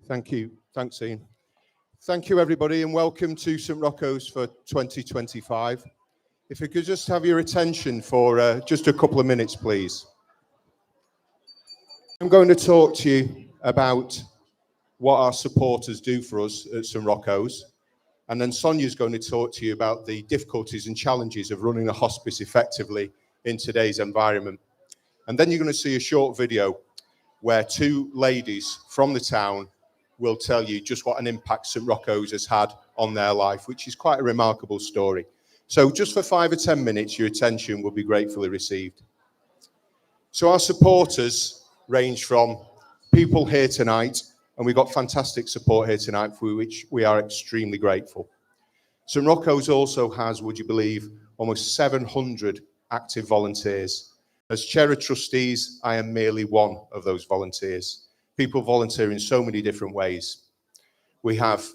Thank you. Thanks, Ian. Thank you, everybody, and welcome to St Rocco's for 2025. If we could just have your attention for just a couple of minutes, please. I'm going to talk to you about what our supporters do for us at St Rocco's, and then Sonia's going to talk to you about the difficulties and challenges of running a hospice effectively in today's environment. And then you're going to see a short video where two ladies from the town will tell you just what an impact St Rocco's has had on their life, which is quite a remarkable story. So just for 5 or 10 minutes, your attention will be gratefully received. So our supporters range from people here tonight, and we've got fantastic support here tonight for which we are extremely grateful. St Rocco's also has, would you believe, almost 700 active volunteers. As chair of trustees, I am merely one of those volunteers. People volunteer in so many different ways. We have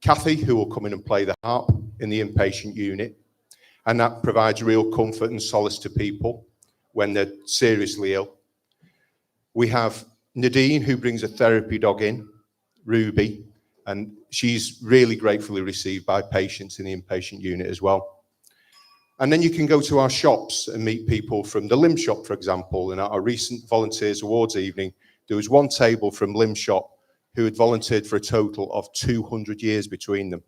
Kathy, who will come in and play the harp in the inpatient unit, and that provides real comfort and solace to people when they're seriously ill. We have Nadine, who brings a therapy dog in, Ruby, and she's really gratefully received by patients in the inpatient unit as well. And then you can go to our shops and meet people from the Limb Shop, for example. In our recent Volunteers Awards evening, there was one table from Limb Shop who had volunteered for a total of 200 years between them.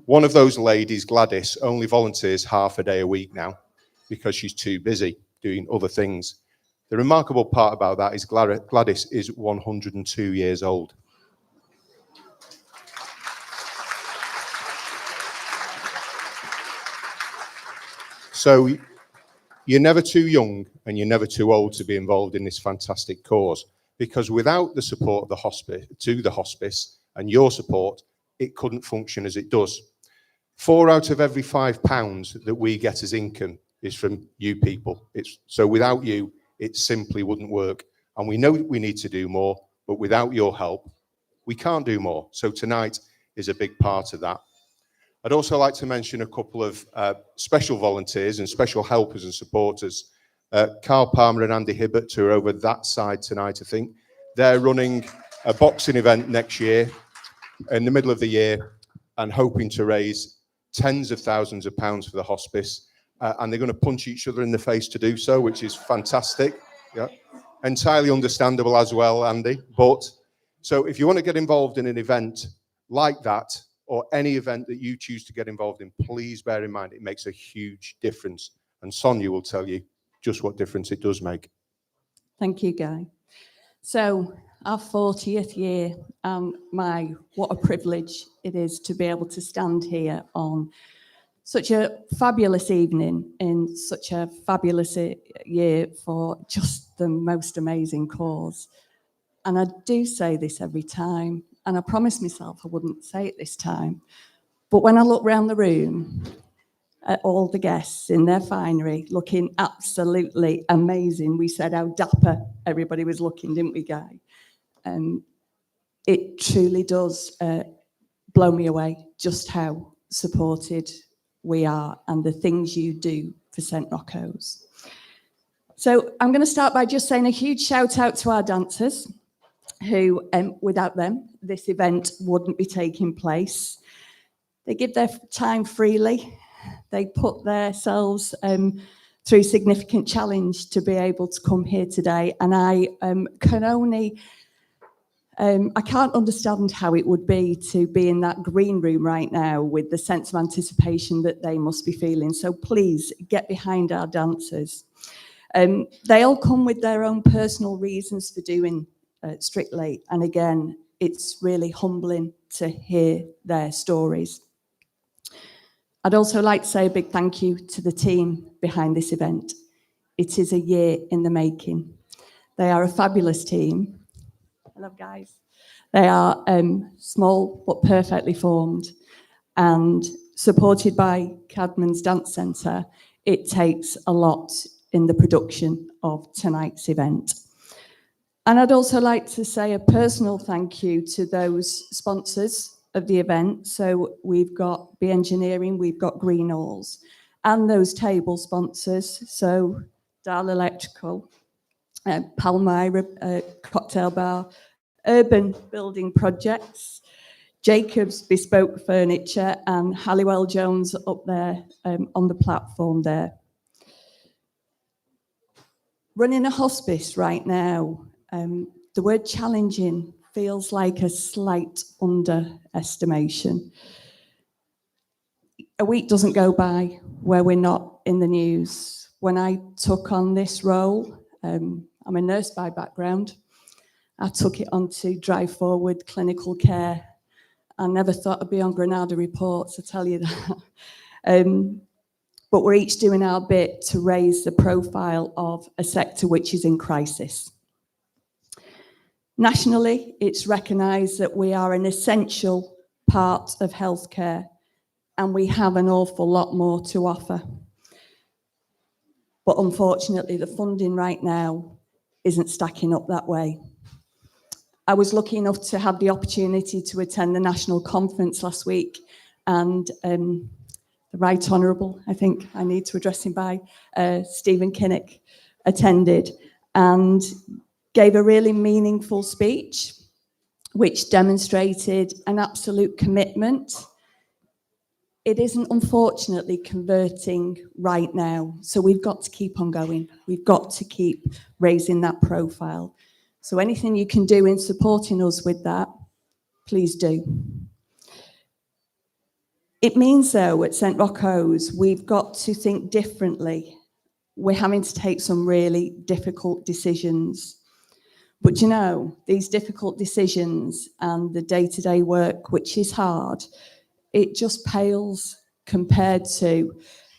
One of those ladies, Gladys, only volunteers half a day a week now because she's too busy doing other things. The remarkable part about that is Gladys is 102 years old. So you're never too young and you're never too old to be involved in this fantastic cause, because without the support of the hospice and your support, it couldn't function as it does. 4 out of every £5 that we get as income is from you people. So without you, it simply wouldn't work. And we know we need to do more, but without your help, we can't do more. So tonight is a big part of that. I'd also like to mention a couple of special volunteers and special helpers and supporters. Carl Palmer and Andy Hibbert, who are over that side tonight, I think. They're running a boxing event next year, in the middle of the year, and hoping to raise tens of thousands of pounds for the hospice. And they're going to punch each other in the face to do so, which is fantastic. Yeah. Entirely understandable as well, Andy. But so if you want to get involved in an event like that, or any event that you choose to get involved in, please bear in mind it makes a huge difference. And Sonia will tell you just what difference it does make. Thank you, Guy. So our 40th year, what a privilege it is to be able to stand here on such a fabulous evening in such a fabulous year for just the most amazing cause. And I do say this every time, and I promised myself I wouldn't say it this time, but when I look around the room at all the guests in their finery looking absolutely amazing, we said how dapper everybody was looking, didn't we, Guy? It truly does blow me away just how supported we are and the things you do for St Rocco's. So I'm going to start by just saying a huge shout out to our dancers, who, without them, this event wouldn't be taking place. They give their time freely. They put themselves through significant challenge to be able to come here today. And I can't understand how it would be to be in that green room right now with the sense of anticipation that they must be feeling. So please get behind our dancers. They all come with their own personal reasons for doing Strictly. And again, it's really humbling to hear their stories. I'd also like to say a big thank you to the team behind this event. It is a year in the making. They are a fabulous team. Hello, guys. They are small but perfectly formed, and supported by Cadman's Dance Centre, it takes a lot in the production of tonight's event. And I'd also like to say a personal thank you to those sponsors of the event. So we've got B Engineering, we've got Greenhalls, and those table sponsors. So Dial Electrical, Palmyra Cocktail Bar, urban building projects, Jacobs Bespoke Furniture, and Halliwell Jones up there on the platform there. Running a hospice right now, the word challenging feels like a slight underestimation. A week doesn't go by where we're not in the news. When I took on this role, I'm a nurse by background. I took it on to drive forward clinical care. I never thought I'd be on Granada Reports, I tell you that. But we're each doing our bit to raise the profile of a sector which is in crisis. Nationally, it's recognised that we are an essential part of healthcare, and we have an awful lot more to offer. But unfortunately, the funding right now isn't stacking up that way. I was lucky enough to have the opportunity to attend the national conference last week, and the Right Honourable, I think I need to address him by, Stephen Kinnock, attended and gave a really meaningful speech, which demonstrated an absolute commitment. It isn't, unfortunately, converting right now, so we've got to keep on going. We've got to keep raising that profile. So anything you can do in supporting us with that, please do. It means, though, at St Rocco's, we've got to think differently. We're having to take some really difficult decisions. But you know, these difficult decisions and the day-to-day work, which is hard, it just pales compared to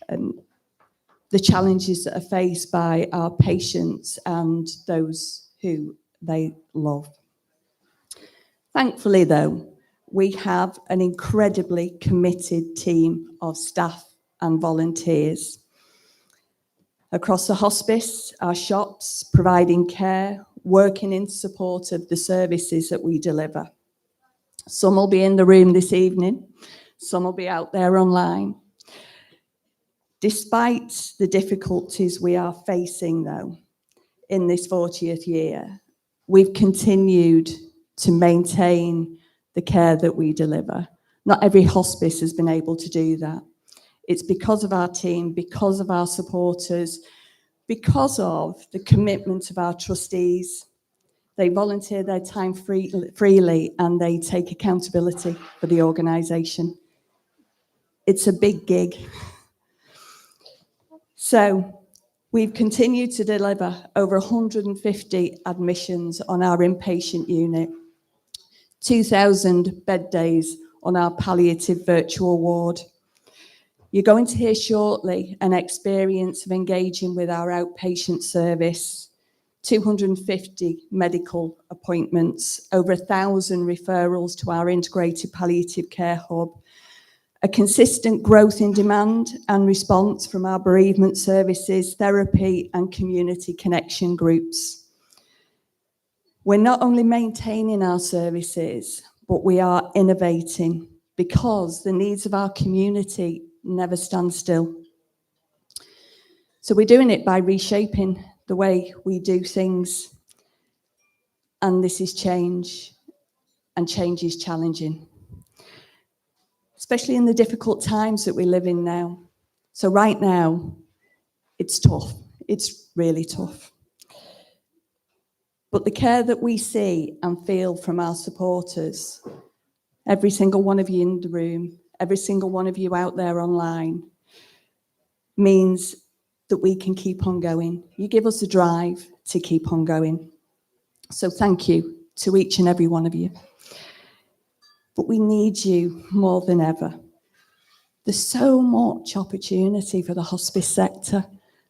the challenges that are faced by our patients and those who they love. Thankfully, though, we have an incredibly committed team of staff and volunteers. Across the hospice, our shops, providing care, working in support of the services that we deliver. Some will be in the room this evening, some will be out there online. Despite the difficulties we are facing, though, in this 40th year, we've continued to maintain the care that we deliver. Not every hospice has been able to do that. It's because of our team, because of our supporters, because of the commitment of our trustees. They volunteer their time freely and they take accountability for the organisation. It's a big gig. So we've continued to deliver over 150 admissions on our inpatient unit, 2,000 bed days on our palliative virtual ward. You're going to hear shortly an experience of engaging with our outpatient service, 250 medical appointments, over 1,000 referrals to our integrated palliative care hub, a consistent growth in demand and response from our bereavement services, therapy and community connection groups. We're not only maintaining our services, but we are innovating because the needs of our community never stand still. So we're doing it by reshaping the way we do things. And this is change, and change is challenging, especially in the difficult times that we live in now. So right now, it's tough. It's really tough. But the care that we see and feel from our supporters, every single one of you in the room, every single one of you out there online, means that we can keep on going. You give us a drive to keep on going. So thank you to each and every one of you. But we need you more than ever. There's so much opportunity for the hospice sector.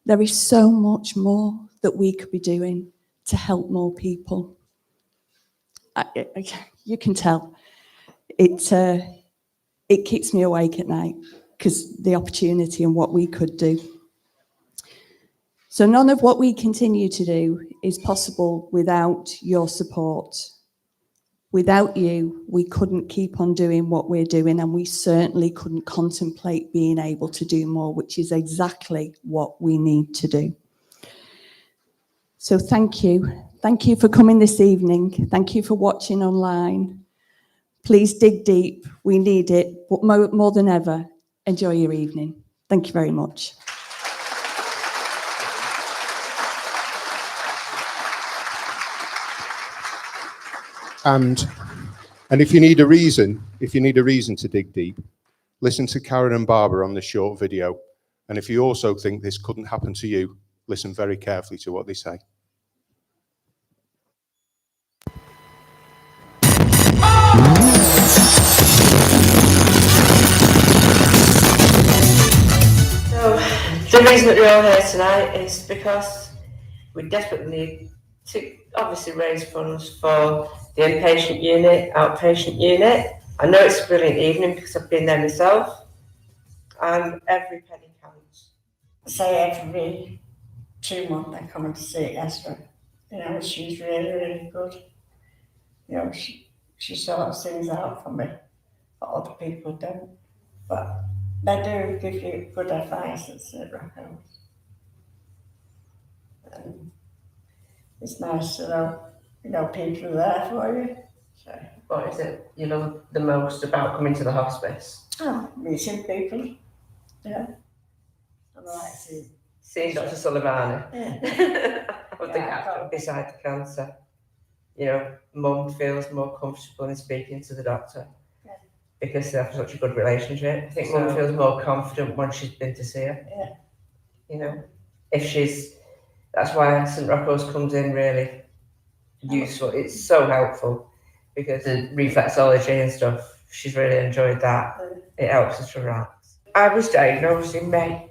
There is so much more that we could be doing to help more people. You can tell. It keeps me awake at night because the opportunity and what we could do. So none of what we continue to do is possible without your support. Without you, we couldn't keep on doing what we're doing, and we certainly couldn't contemplate being able to do more, which is exactly what we need to do. So thank you. Thank you for coming this evening. Thank you for watching online. Please dig deep. We need it, but more than ever, enjoy your evening. Thank you very much. And if you need a reason to dig deep, listen to Karen and Barbara on the short video. And if you also think this couldn't happen to you, listen very carefully to what they say. So, the reason that we're all here tonight is because we desperately need to obviously raise funds for the inpatient unit, outpatient unit. I know it's a brilliant evening because I've been there myself, and every penny counts. Say every 2 months I come in to see Esther. You know, she's really, really good. You know, she sorts things out for me that other people don't. But they do give you good advice at Rocco. And it's nice to know, you know, people are there for you. So, What is it you love the most about coming to the hospice? meeting people. Yeah. And I like to Seeing Dr. Sullivan. yeah. Of the captain beside the cancer. You know, Mum feels more comfortable in speaking to the doctor because they have such a good relationship. I think Mum feels more confident once she's been to see her. Yeah. You know, that's why St. Rocco's comes in really useful. It's so helpful because the reflexology and stuff, she's really enjoyed that. It helps us to relax. I was diagnosed in May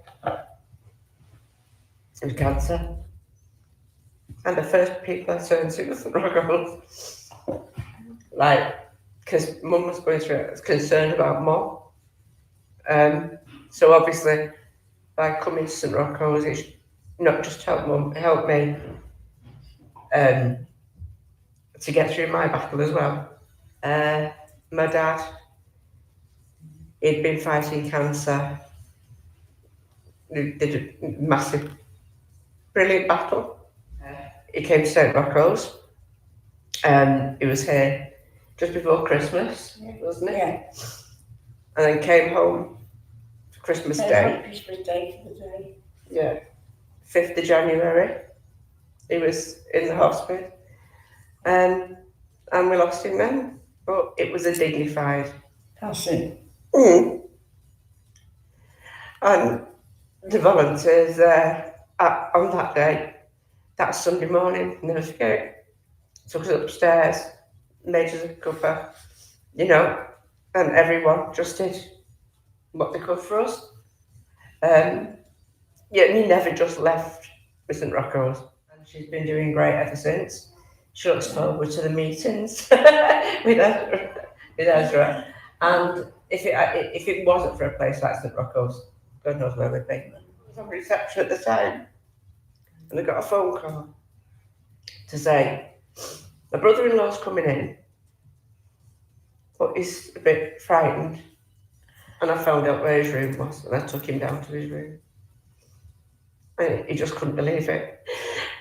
with cancer. And the first people I turned to was St. Rocco's. Like, because Mum was going through it, I was concerned about Mum. So obviously, by coming to St. Rocco's, it's not just helped Mum, it helped me to get through my battle as well. My dad, he'd been fighting cancer. He did a massive, brilliant battle. He came to St. Rocco's. He was here just before Christmas, wasn't he? Yeah. And then came home for Christmas Day. Christmas Day for the day. Yeah. 5th of January. He was in the hospice. And we lost him then. But it was a dignified Passing. And the volunteers there on that day, that Sunday morning, never forget, took us upstairs, made us a cuppa, you know, and everyone just did what they could for us. Yeah, and he never just left with St. Rocco's. And she's been doing great ever since. She looks forward to the meetings with Ezra. And if it wasn't for a place like St. Rocco's, God knows where we'd be. I was on reception at the time, and I got a phone call to say, my brother-in-law's coming in, but he's a bit frightened. And I found out where his room was, and I took him down to his room. And he just couldn't believe it.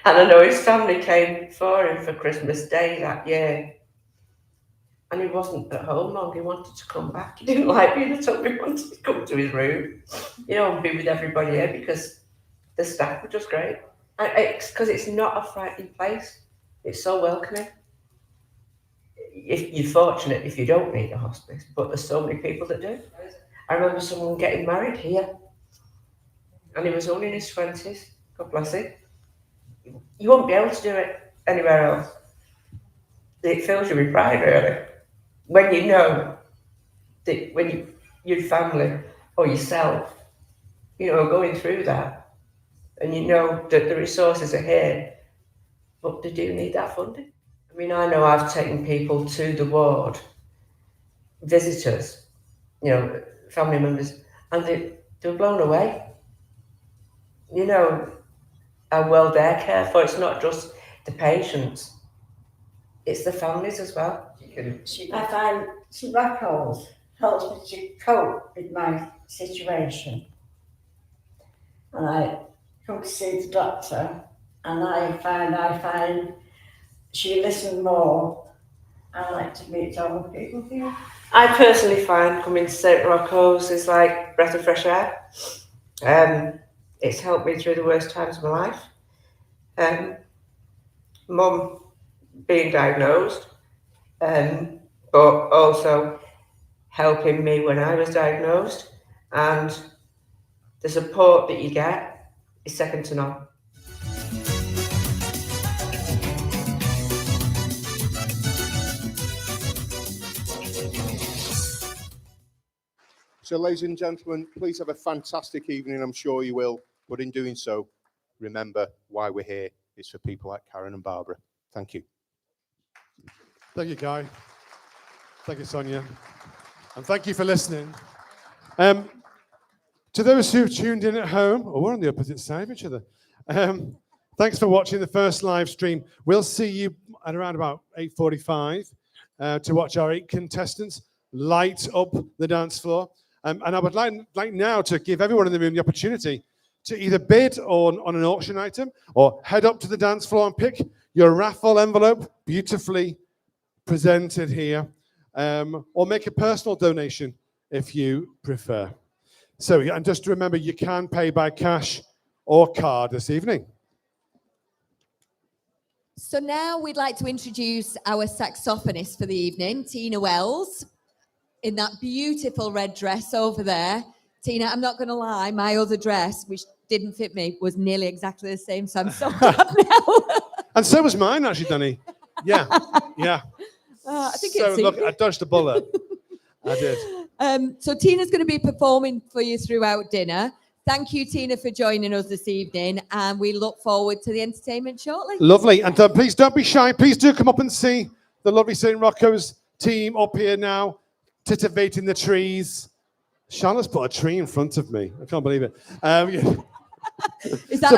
And I know his family came for him for Christmas Day that year. And he wasn't at home long, he wanted to come back. He didn't like being at home, he wanted to come to his room, you know, and be with everybody here because the staff were just great. Because it's not a frightening place, it's so welcoming. If you're fortunate if you don't need a hospice, but there's so many people that do. I remember someone getting married here, and he was only in his 20s, God bless him. You won't be able to do it anywhere else. It fills you with pride, really. When you know that your family or yourself, you know, are going through that, and you know that the resources are here, but they do need that funding. I mean, I know I've taken people to the ward, visitors, you know, family members, and they were blown away. You know, how well they're cared for. It's not just the patients, it's the families as well. I find St. Rocco's helps me to cope with my situation. And I come to see the doctor And I find she listens more. I like to meet other people here. I personally find coming to St Rocco's is like breath of fresh air. It's helped me through the worst times of my life. Mum being diagnosed, but also helping me when I was diagnosed, and the support that you get is second to none. So, ladies and gentlemen, please have a fantastic evening. I'm sure you will. But in doing so, remember why we're here. It's for people like Karen and Barbara. Thank you. Thank you, Guy. Thank you, Sonia. And thank you for listening. To those who've tuned in at home, or we're on the opposite side of each other, thanks for watching the first live stream. We'll see you at around about 8:45 to watch our 8 contestants light up the dance floor. And I would like now to give everyone in the room the opportunity to either bid on an auction item or head up to the dance floor and pick your raffle envelope, beautifully presented here, or make a personal donation if you prefer. So, and just remember, you can pay by cash or card this evening. So now we'd like to introduce our saxophonist for the evening, Tina Wells, in that beautiful red dress over there. Tina, I'm not going to lie, my other dress, which didn't fit me, was nearly exactly the same, so I'm so glad now. And so was mine, actually, Danny. Yeah, yeah. I think So it's look, I dodged a bullet. I did. So Tina's going to be performing for you throughout dinner. Thank you, Tina, for joining us this evening, and we look forward to the entertainment shortly. Lovely. And please don't be shy. Please do come up and see the lovely St. Rocco's team up here now, titivating the trees. Charlotte's put a tree in front of me. I can't believe it. Is that